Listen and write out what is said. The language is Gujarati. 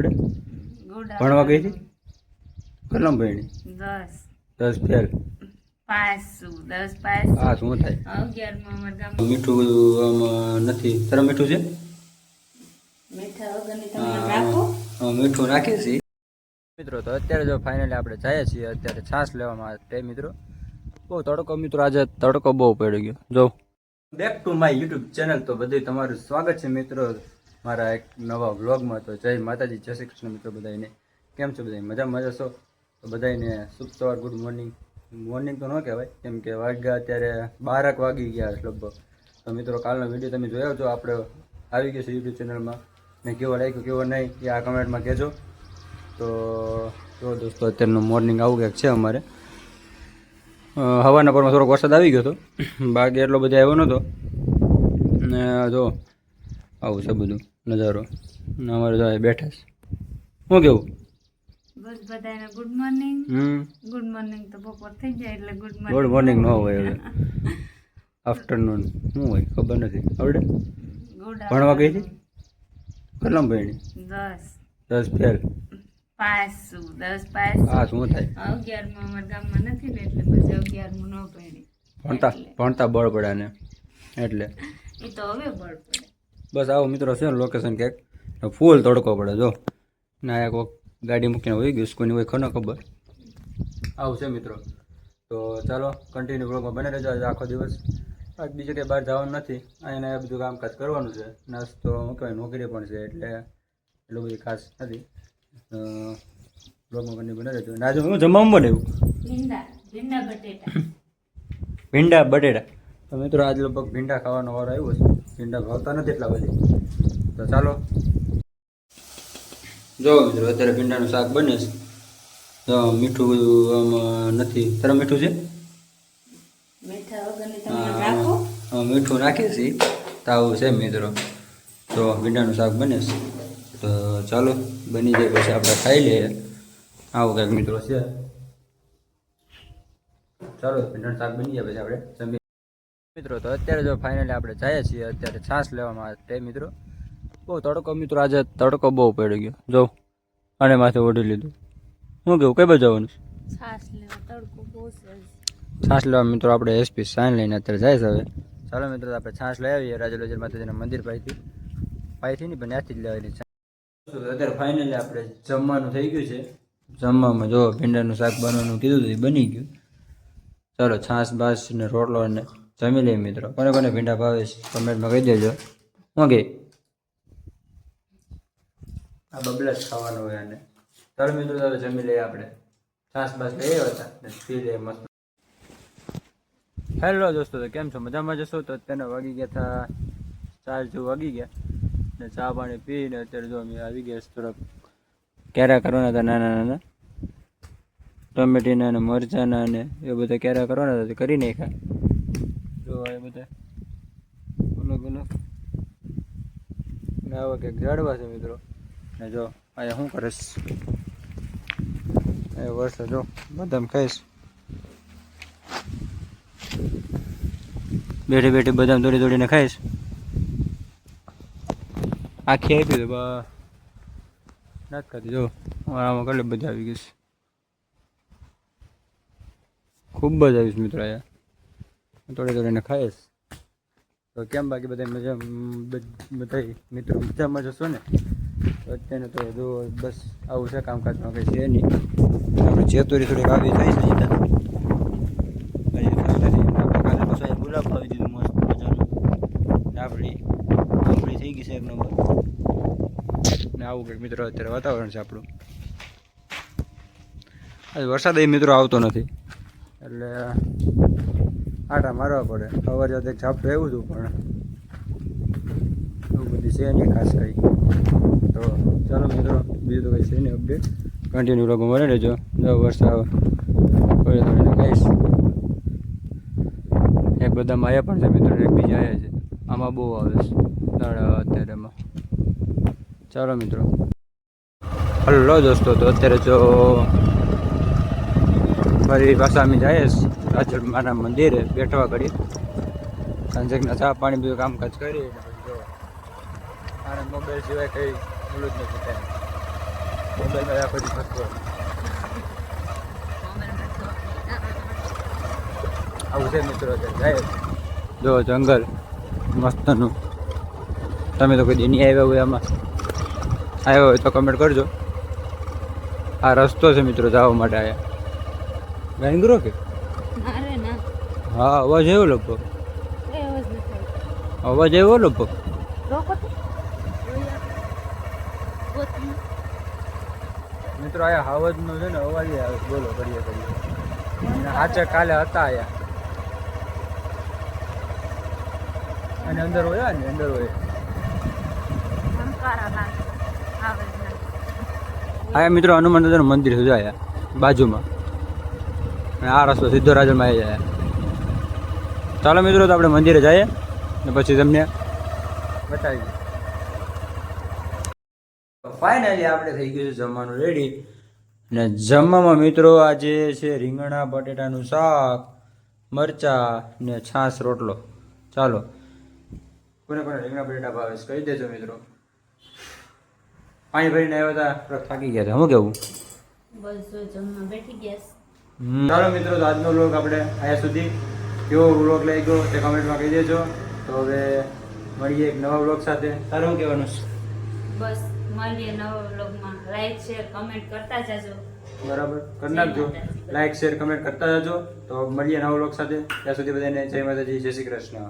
ભણવા ગઈ હતી કેટલામ ભણી 10 ફેલ પાસ 10 પાસ હા શું થાય 11 માં અમાર ગામ મીઠું નથી તારે મીઠું છે મીઠા વગરની તમે રાખો મીઠું નાખીએ છીએ મિત્રો તો અત્યારે જો ફાઇનલી આપણે જઈએ છીએ અત્યારે છાશ લેવામાં આવે મિત્રો બહુ તડકો મિત્રો આજે તડકો બહુ પડી ગયો જો back to my YouTube channel તો બધું તમારું સ્વાગત છે મિત્રો મારા એક નવા વ્લોગમાં તો જય માતાજી જય શ્રી કૃષ્ણ મિત્રો બધાને કેમ છો બધા મજામાં છો તો બધાને શુભ સવાર ગુડ મોર્નિંગ તો ન કહેવાય કેમ કે વાગ્યા અત્યારે 12 વાગી ગયા લગભગ તો મિત્રો કાલનો વિડીયો તમે જોયો છો આપણે આવી ગયો છે યુટ્યુબ ચેનલમાં મેં કેવો લાગ્યો કેવો નહીં એ આ કમેન્ટમાં કહેજો તો જો દોસ્તો અત્યારનું મોર્નિંગ આવું કંઈક છે અમારે હવાના પરમાં થોડોક વરસાદ આવી ગયો હતો બાકી એટલો બધો આવ્યો નહોતો ને જો આવું છે બધું નજારો ને અમારે જો બેઠા છે શું કેવું બસ બધાને ગુડ મોર્નિંગ તો બપોર થઈ જાય એટલે ગુડ મોર્નિંગ ન હોય હવે આફ્ટરનૂન શું હોય ખબર નથી આવડે ભણવા ગઈ હતી કેટલામ ભણી 10 ફેલ પાસ 10 પાસ હા શું થાય 11 માં અમાર ગામમાં નથી ને એટલે પછી 11 માં ન ભણી ભણતા બળ પડે ને એટલે એ તો હવે બળ પડે બસ આવો મિત્રો છે ને લોકેશન ક્યાંક ફૂલ તડકો પડે જો ના એક ગાડી મૂકીને હોય ગયું સ્કૂલની હોય ખનો ખબર આવું છે મિત્રો તો ચાલો કન્ટિન્યુ બ્લોગમાં બને રહેજો આજે આખો દિવસ આજ બીજે કંઈ બહાર જવાનું નથી અહીંયા બધું કામકાજ કરવાનું છે નાસ્તો મૂકવાની નોકરી પણ છે એટલે એટલું બધું ખાસ નથી બ્લોગમાં કન્ટિન્યુ બને રહેજો આજે હું જમવાનું બનાવ્યું ભીંડા બટેટા તો મિત્રો આજ લગભગ ભીંડા ખાવાનો વારો આવ્યો છે ભીંડા ભાવતા નથી એટલા બધી તો ચાલો જો મિત્રો અત્યારે ભીંડાનું શાક બને છે તો મીઠું આમાં નથી તારે મીઠું છે મીઠું નાખીએ છીએ તો આવું છે મિત્રો તો ભીંડાનું શાક બને છે તો ચાલો બની જાય પછી આપણે ખાઈ લઈએ આવું કંઈક મિત્રો છે ચાલો ભીંડાનું શાક બની જાય પછી આપણે જમીએ મિત્રો તો અત્યારે જો ફાઇનલી આપણે જઈએ છીએ અત્યારે છાશ લેવામાં આવે મિત્રો બહુ તડકો મિત્રો આજે તડકો બહુ પડી ગયો જો અને માથે ઓઢી લીધું શું કેવું કઈ બાજુ જવાનું છાશ લેવા મિત્રો આપણે એસપી સાઈન લઈને અત્યારે જાય છે હવે ચાલો મિત્રો આપણે છાશ લઈ આવીએ રાજુલાજર માતાજીના મંદિર પાસેથી નહીં પણ ત્યાંથી જ લેવાની છે અત્યારે ફાઇનલી આપણે જમવાનું થઈ ગયું છે જમવામાં જો ભીંડાનું શાક બનવાનું કીધું હતું એ બની ગયું ચાલો છાશ બાસ ને રોટલો અને જમી લઈએ મિત્રો કોને કોને ભીંડા ભાવે છે કમેન્ટમાં કહી દેજો શું કે આ બબલા જ ખાવાનું હોય અને ચાલો મિત્રો ચાલો જમી લઈએ આપણે છાશ બાસ લઈ આવ્યા હતા ને પી લઈએ મસ્ત હેલો દોસ્તો તો કેમ છો મજામાં જશો તો અત્યારે વાગી ગયા હતા 4 જેવું વાગી ગયા ને ચા પાણી પીને અત્યારે જો અમે આવી ગયા થોડાક કેરા કરવાના હતા નાના ટમેટીના અને મરચાંના અને એ બધા કેરા કરવાના હતા કરી નાખ્યા જો એ બધા અલગ ને આવા કંઈક ઝાડવા છે મિત્રો ને જો અહીંયા શું કરીશ એ વરસાદ જો બદામ ખાઈશ બેઠી બેઠી બદામ તોડીને ખાઈશ આખી આપી દો નથી ખાતી જો આમાં કેટલી બધી આવી ગઈશ ખૂબ જ આવીશ મિત્રો અહીંયા તોડીને ખાઈશ તો કેમ બાકી બધા મજા બધા મિત્રો મજામાં જશો ને અત્યારે તો જો બસ આવું છે કામકાજમાં કંઈ છે નહીં આપણે ચેતુરી થોડીક આવી થઈ છે આપણે પાછું ગુલાબ આવી દીધું મસ્ત મજાનું આપણી થઈ ગઈ છે એક નંબર ને આવું કંઈક મિત્રો અત્યારે વાતાવરણ છે આપણું આજે વરસાદ એ મિત્રો આવતો નથી એટલે આટા મારવા પડે અવાર જાતે એક ઝાપટું એવું હતું પણ એવું બધી છે નહીં ખાસ કંઈ તો ચાલો મિત્રો બીજું તો કંઈ છે નહીં અપડેટ કન્ટિન્યુ લોકો મળે રહેજો જો વરસાદ થોડી કહીશ એક બધામાં આવ્યા પણ છે મિત્રો એક બીજા આવ્યા છે આમાં બહુ આવે છે અત્યારે એમાં ચાલો મિત્રો હલો દોસ્તો તો અત્યારે જો ફરી પાછા અમે જઈએ રાજલ માના મંદિરે બેઠવા કરીએ સાંજેકના ચા પાણી બધું કામકાજ કરીએ જો આને મોબાઈલ સિવાય કંઈ ભૂલું જ નથી મોબાઈલમાં આખો દી ફરતો હોય. આવું છે મિત્રો અત્યારે જાય જો જંગલ મસ્તનું. તમે તો કોઈ દી નહીં આવ્યા હોય આમાં, આવ્યા હોય તો કમેન્ટ કરજો. આ રસ્તો છે મિત્રો જવા માટે. આયા ગાંગરો કે અરે ના હા અવાજ આવ્યો લગભગ, એ અવાજ નથી અવાજ આવ્યો લગભગ. રોકો તો મિત્રો આયા હાવજનો છે ને અવાજ આવે છે. બોલો કરીએ અને આજે કાલે હતા આયા અને અંદર હોય ને અંદર હોય. આયા મિત્રો હનુમાન દાદાનું મંદિર છે આયા બાજુમાં, અને આ રસ્તો સીધો રાજલમાં આવી જાય. ચાલો મિત્રો તો આપણે મંદિરે જઈએ ને પછી તમને બતાવીએ. ફાઇનલી આપણે થઈ ગયું છે જમવાનું રેડી. ને જમવામાં મિત્રો આજે છે રીંગણા બટેટાનું શાક, મરચા ને છાશ રોટલો. ચાલો કોને કોને રીંગણા બટેટા ભાવે છે કહી દેજો મિત્રો. પાણી ભરીને આવ્યા હતા, થાકી ગયા હતા. શું કેવું? બસ જો જમવા બેઠી ગયા. ચાલો મિત્રો તો આજનો વ્લોગ આપણે અહીંયા સુધી. કેવો વ્લોગ લઈ ગયો તે કમેન્ટમાં કહી દેજો. તો હવે મળીએ એક નવા વ્લોગ સાથે. તારું શું કહેવાનું છે? બસ મળીએ નવા વ્લોગમાં. લાઈક શેર કમેન્ટ કરતા જાજો. બરાબર કરી નાખજો. લાઈક શેર કમેન્ટ કરતા જજો. તો મળીએ નવા વ્લોગ સાથે. ત્યાં સુધી બધાને જય માતાજી, જય શ્રી કૃષ્ણ.